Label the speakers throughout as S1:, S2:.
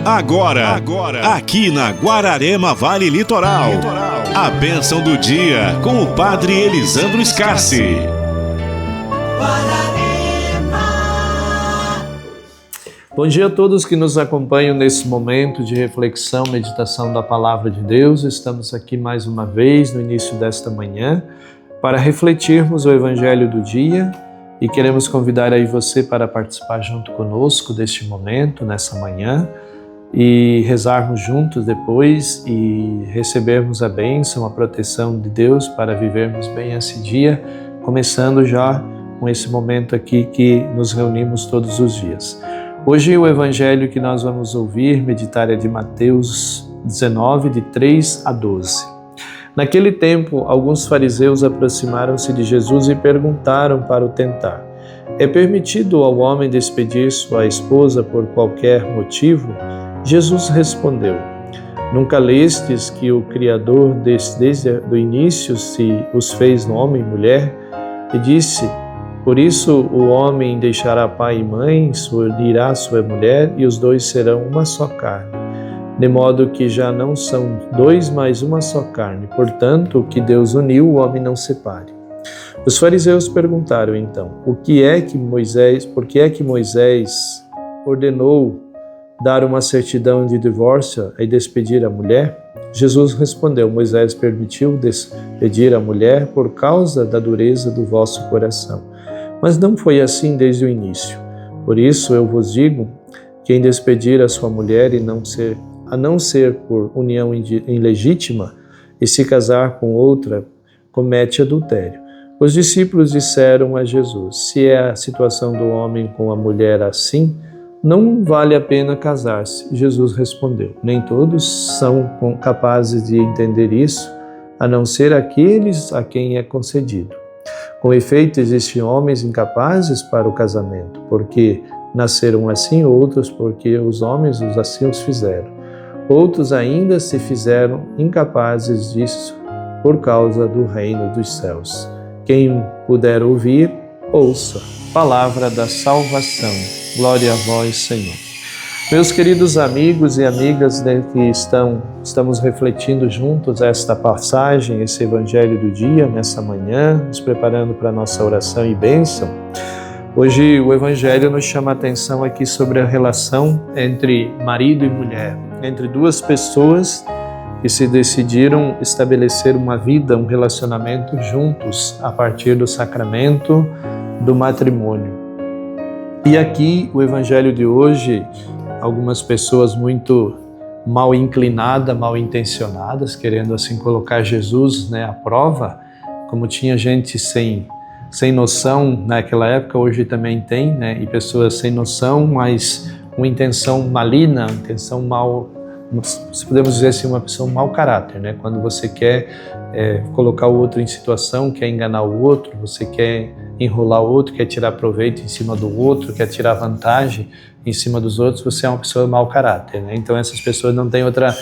S1: Agora, aqui na Guararema Vale Litoral, a bênção do dia com o Padre Elisandro Scarsi.
S2: Bom dia a todos que nos acompanham nesse momento de reflexão, meditação da Palavra de Deus. Estamos aqui mais uma vez no início desta manhã para refletirmos o Evangelho do dia e queremos convidar aí você para participar junto conosco deste momento, nessa manhã, e rezarmos juntos depois e recebermos a bênção, a proteção de Deus para vivermos bem esse dia, começando já com esse momento aqui que nos reunimos todos os dias. Hoje o Evangelho que nós vamos ouvir, meditar, é de Mateus 19, de 3 a 12. Naquele tempo, alguns fariseus aproximaram-se de Jesus e perguntaram para o tentar: é permitido ao homem despedir sua esposa por qualquer motivo? Jesus respondeu: nunca lestes que o Criador desde o início se os fez homem e mulher? E disse: por isso o homem deixará pai e mãe, unirá sua mulher, e os dois serão uma só carne. De modo que já não são dois, mas uma só carne. Portanto, o que Deus uniu, o homem não separe. Os fariseus perguntaram então: por que é que Moisés ordenou dar uma certidão de divórcio e despedir a mulher? Jesus respondeu: Moisés permitiu despedir a mulher por causa da dureza do vosso coração. Mas não foi assim desde o início. Por isso eu vos digo: quem despedir a sua mulher a não ser por união ilegítima e se casar com outra, comete adultério. Os discípulos disseram a Jesus: se é a situação do homem com a mulher assim, não vale a pena casar-se. Jesus respondeu: nem todos são capazes de entender isso, a não ser aqueles a quem é concedido. Com efeito, existem homens incapazes para o casamento, porque nasceram assim, outros porque os homens assim os fizeram. Outros ainda se fizeram incapazes disso por causa do reino dos céus. Quem puder ouvir, ouça. Palavra da salvação. Glória a vós, Senhor. Meus queridos amigos e amigas que estamos refletindo juntos esta passagem, esse Evangelho do dia, nessa manhã, nos preparando para a nossa oração e bênção. Hoje o Evangelho nos chama a atenção aqui sobre a relação entre marido e mulher, entre duas pessoas que se decidiram estabelecer uma vida, um relacionamento juntos a partir do sacramento do matrimônio. E aqui o Evangelho de hoje, algumas pessoas muito mal inclinadas, mal intencionadas, querendo assim colocar Jesus à prova, como tinha gente sem noção naquela época, hoje também tem, e pessoas sem noção, mas com intenção maligna, intenção mal, se podemos dizer assim, uma pessoa mau caráter, quando você quer colocar o outro em situação, quer enganar o outro, você quer enrolar o outro, quer tirar proveito em cima do outro, quer tirar vantagem em cima dos outros, você é uma pessoa mau caráter, Então essas pessoas não têm outra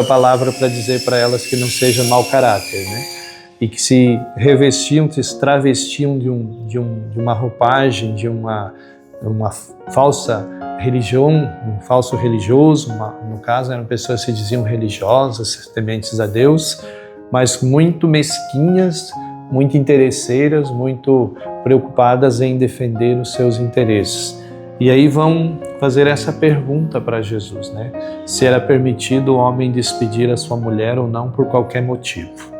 S2: palavra para dizer para elas que não seja mau caráter, E que se revestiam, se travestiam de uma roupagem, de uma falsa religião, um falso religioso, no caso eram pessoas que se diziam religiosas, tementes a Deus, mas muito mesquinhas, muito interesseiras, muito preocupadas em defender os seus interesses. E aí vão fazer essa pergunta para Jesus, se era permitido o homem despedir a sua mulher ou não por qualquer motivo.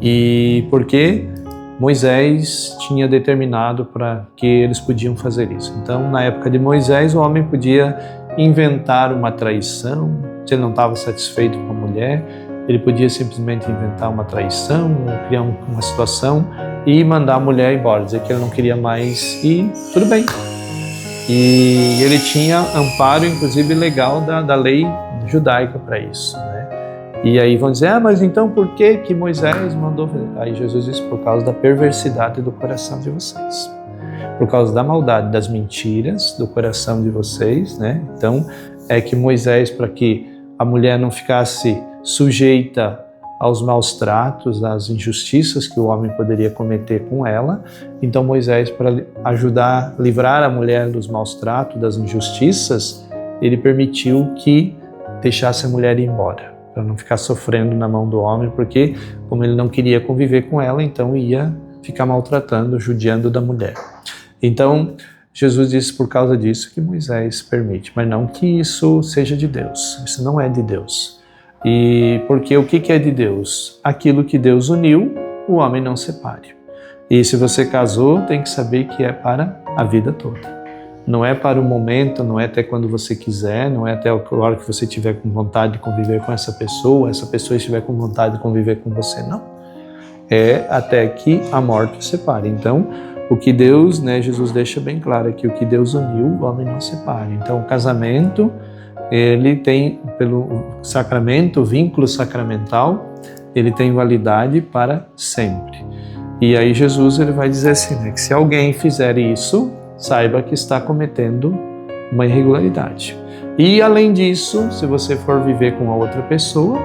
S2: E porque Moisés tinha determinado para que eles podiam fazer isso. Então, na época de Moisés, o homem podia inventar uma traição. Se ele não estava satisfeito com a mulher, ele podia simplesmente inventar uma traição, ou criar uma situação e mandar a mulher embora, dizer que ele não queria mais e tudo bem. E ele tinha amparo, inclusive legal, da lei judaica para isso, E aí vão dizer: mas então por que Moisés mandou fazer? Aí Jesus disse: por causa da perversidade do coração de vocês, por causa da maldade, das mentiras do coração de vocês, Então é que Moisés, para que a mulher não ficasse sujeita aos maus tratos, às injustiças que o homem poderia cometer com ela. Então Moisés, para ajudar a livrar a mulher dos maus tratos, das injustiças, ele permitiu que deixasse a mulher ir embora, para não ficar sofrendo na mão do homem, porque como ele não queria conviver com ela, então ia ficar maltratando, judiando da mulher. Então, Jesus disse por causa disso que Moisés permite, mas não que isso seja de Deus, isso não é de Deus. E porque o que é de Deus? Aquilo que Deus uniu, o homem não separe. E se você casou, tem que saber que é para a vida toda. Não é para o momento, não é até quando você quiser, não é até a hora que você tiver com vontade de conviver com essa pessoa estiver com vontade de conviver com você, não. É até que a morte separe. Então, o que Deus, Jesus deixa bem claro é que o que Deus uniu, o homem não separe. Então, o casamento, ele tem, pelo sacramento, o vínculo sacramental, ele tem validade para sempre. E aí Jesus ele vai dizer assim, que se alguém fizer isso, saiba que está cometendo uma irregularidade. E além disso, se você for viver com a outra pessoa,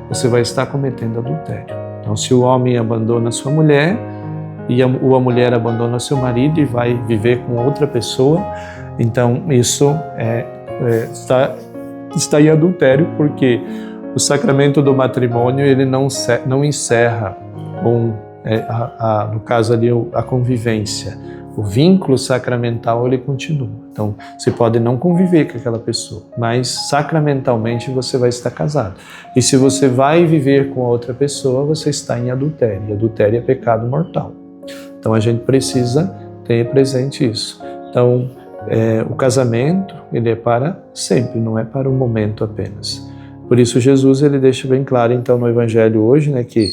S2: você vai estar cometendo adultério. Então, se o homem abandona a sua mulher e a mulher abandona seu marido e vai viver com outra pessoa, então isso está em adultério, porque o sacramento do matrimônio ele não encerra com, no caso ali, a convivência. O vínculo sacramental ele continua. Então, você pode não conviver com aquela pessoa, mas sacramentalmente você vai estar casado. E se você vai viver com a outra pessoa, você está em adultério. E adultério é pecado mortal. Então, a gente precisa ter presente isso. Então, o casamento ele é para sempre, não é para um momento apenas. Por isso, Jesus ele deixa bem claro, então, no Evangelho hoje, que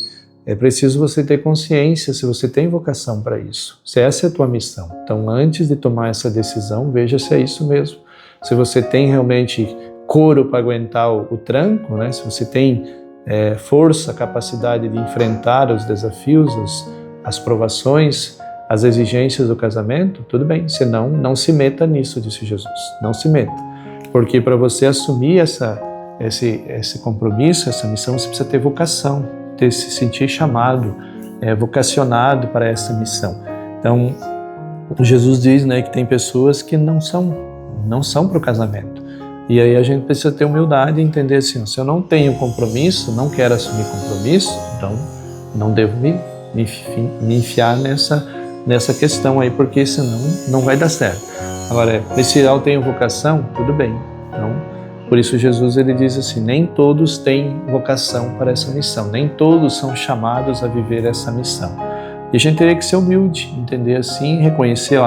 S2: é preciso você ter consciência se você tem vocação para isso, se essa é a tua missão. Então, antes de tomar essa decisão, veja se é isso mesmo. Se você tem realmente couro para aguentar o tranco, se você tem força, capacidade de enfrentar os desafios, as provações, as exigências do casamento, tudo bem. Senão, não se meta nisso, disse Jesus. Não se meta. Porque para você assumir esse compromisso, essa missão, você precisa ter vocação. Se sentir chamado, vocacionado para essa missão. Então, Jesus diz que tem pessoas que não são para o casamento. E aí a gente precisa ter humildade e entender assim, se eu não tenho compromisso, não quero assumir compromisso, então não devo me enfiar nessa questão aí, porque senão não vai dar certo. Agora, se eu tenho vocação, tudo bem. Então, por isso Jesus ele diz assim, nem todos têm vocação para essa missão, nem todos são chamados a viver essa missão. E a gente teria que ser humilde, entender assim, reconhecer,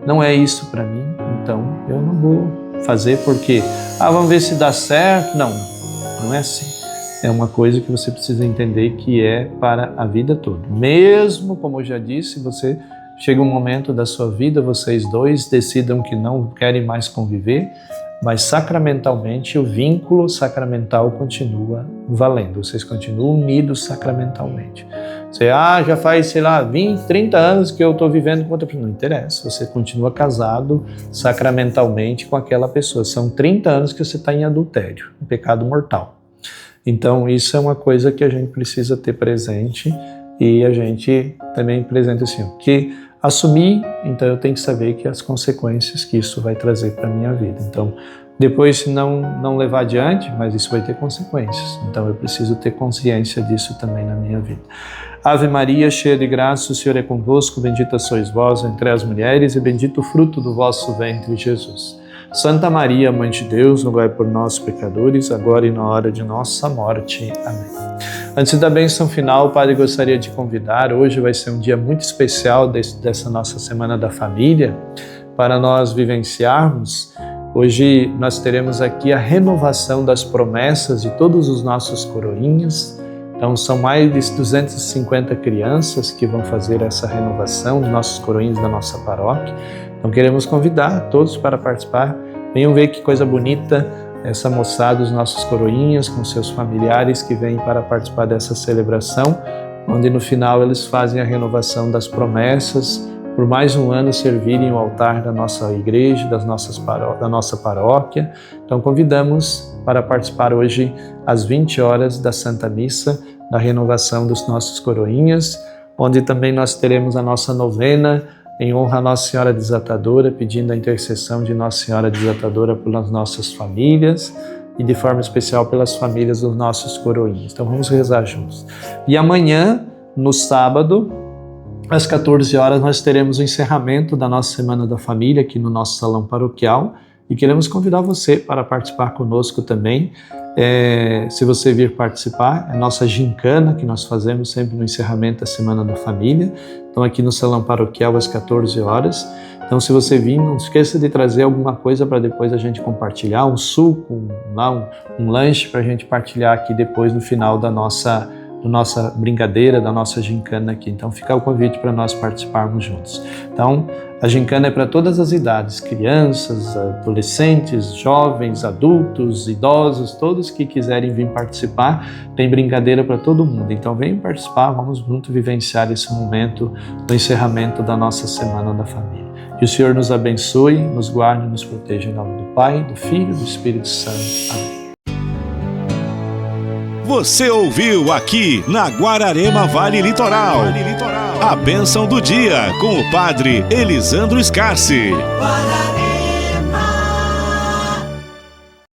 S2: não é isso para mim, então eu não vou fazer porque, vamos ver se dá certo. Não é assim. É uma coisa que você precisa entender que é para a vida toda. Mesmo, como eu já disse, chega um momento da sua vida, vocês dois decidam que não querem mais conviver, mas sacramentalmente o vínculo sacramental continua valendo, vocês continuam unidos sacramentalmente. Você, já faz, 20, 30 anos que eu estou vivendo com outra pessoa. Não interessa, você continua casado sacramentalmente com aquela pessoa. São 30 anos que você está em adultério, um pecado mortal. Então isso é uma coisa que a gente precisa ter presente e a gente também presente assim, que assumir, então eu tenho que saber que as consequências que isso vai trazer para a minha vida. Então, depois se não levar adiante, mas isso vai ter consequências. Então eu preciso ter consciência disso também na minha vida. Ave Maria, cheia de graça, o Senhor é convosco, bendita sois vós entre as mulheres e bendito o fruto do vosso ventre, Jesus. Santa Maria, Mãe de Deus, rogai por nós, pecadores, agora e na hora de nossa morte. Amém. Antes da bênção final, o Padre gostaria de convidar, hoje vai ser um dia muito especial dessa nossa Semana da Família, para nós vivenciarmos. Hoje nós teremos aqui a renovação das promessas de todos os nossos coroinhas. Então são mais de 250 crianças que vão fazer essa renovação dos nossos coroinhas da nossa paróquia. Então queremos convidar todos para participar. Venham ver que coisa bonita essa moçada, os nossos coroinhas, com seus familiares que vêm para participar dessa celebração, onde no final eles fazem a renovação das promessas, por mais um ano servirem o altar da nossa igreja, da nossa paróquia. Então convidamos para participar hoje às 20 horas da Santa Missa, da renovação dos nossos coroinhas, onde também nós teremos a nossa novena em honra a Nossa Senhora Desatadora, pedindo a intercessão de Nossa Senhora Desatadora pelas nossas famílias e de forma especial pelas famílias dos nossos coroinhas. Então vamos rezar juntos. E amanhã, no sábado, às 14 horas, nós teremos o encerramento da nossa Semana da Família aqui no nosso salão paroquial e queremos convidar você para participar conosco também. Se você vir participar, é a nossa gincana que nós fazemos sempre no encerramento da Semana da Família. Então aqui no salão paroquial às 14 horas. Então se você vir, não esqueça de trazer alguma coisa para depois a gente compartilhar, um suco, um lanche para a gente partilhar aqui depois no final da nossa brincadeira, da nossa gincana aqui. Então fica o convite para nós participarmos juntos. Então a gincana é para todas as idades, crianças, adolescentes, jovens, adultos, idosos, todos que quiserem vir participar, tem brincadeira para todo mundo. Então venham participar, vamos juntos vivenciar esse momento do encerramento da nossa Semana da Família. Que o Senhor nos abençoe, nos guarde e nos proteja em nome do Pai, do Filho e do Espírito Santo. Amém.
S1: Você ouviu aqui na Guararema Vale Litoral. A bênção do dia com o Padre Elisandro Scarsi.